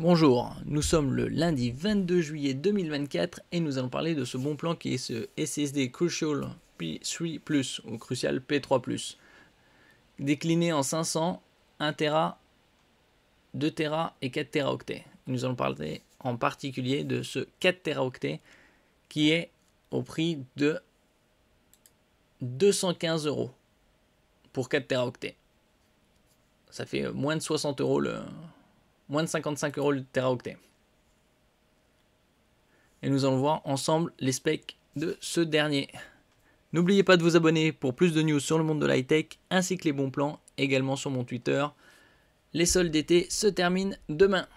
Bonjour, nous sommes le lundi 22 juillet 2024 et nous allons parler de ce bon plan qui est ce SSD Crucial P3 Plus ou Crucial P3 décliné en 500, 1 Tera, 2 Tera et 4 Teraoctets. Nous allons parler en particulier de ce 4 Teraoctets qui est au prix de 215 € pour 4 Teraoctets. Ça fait moins de 60 € moins de 55 € le Teraoctet. Et nous allons voir ensemble les specs de ce dernier. N'oubliez pas de vous abonner pour plus de news sur le monde de l'high-tech ainsi que les bons plans, également sur mon Twitter. Les soldes d'été se terminent demain.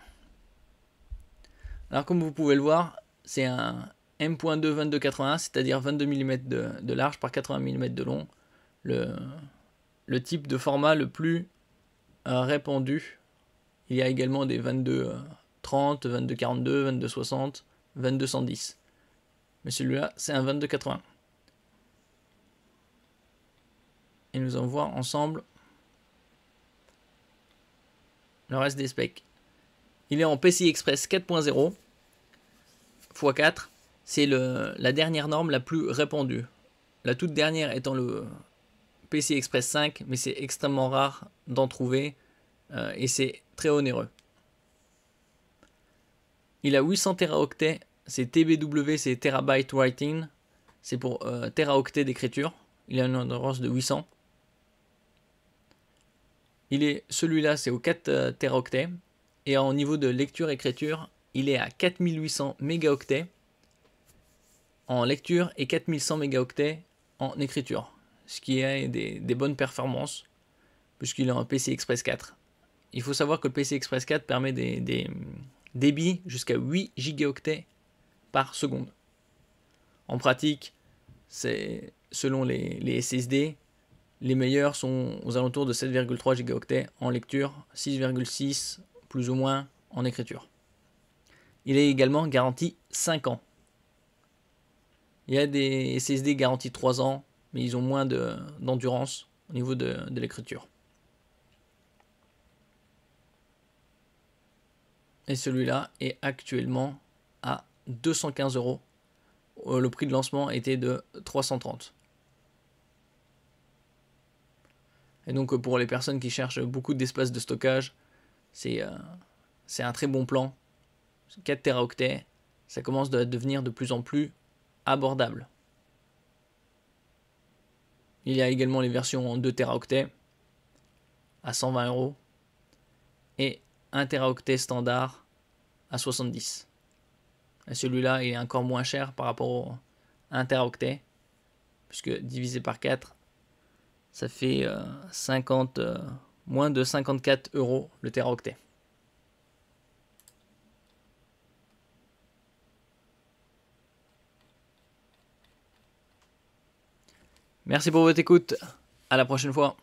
Alors comme vous pouvez le voir, c'est un M.2 2280, c'est-à-dire 22 mm de large par 80 mm de long. Le type de format le plus répandu. Il y a également des 22-30, 22-42, 22-60, 22-110. Mais celui-là, c'est un 22-80. Et nous allons voir ensemble le reste des specs. Il est en PCI Express 4.0 x 4. C'est la dernière norme la plus répandue. La toute dernière étant le PCI Express 5, mais c'est extrêmement rare d'en trouver et c'est très onéreux. Il a 800 Teraoctets, c'est TBW, c'est Terabyte Writing, c'est pour Teraoctets d'écriture. Il a une endurance de 800. Celui-là, c'est au 4 Teraoctets. Et en niveau de lecture-écriture, il est à 4800 mégaoctets en lecture et 4100 mégaoctets en écriture. Ce qui est des bonnes performances, puisqu'il est en PCI Express 4. Il faut savoir que le PCI Express 4 permet des débits jusqu'à 8 gigaoctets par seconde. En pratique, c'est selon les SSD, les meilleurs sont aux alentours de 7,3 gigaoctets en lecture, 6,6 plus ou moins en écriture. Il est également garanti 5 ans. Il y a des SSD garantis 3 ans, mais ils ont moins d'endurance au niveau de l'écriture. Et celui-là est actuellement à 215 €. Le prix de lancement était de 330. Et donc pour les personnes qui cherchent beaucoup d'espace de stockage, c'est un très bon plan. 4 Teraoctets, ça commence à devenir de plus en plus abordable. Il y a également les versions en 2 Teraoctets à 120 € et 1 Teraoctet standard à 70. Et celui-là est encore moins cher par rapport au 1 Teraoctet, puisque divisé par 4, ça fait moins de 54 € le Teraoctet. Merci pour votre écoute. À la prochaine fois.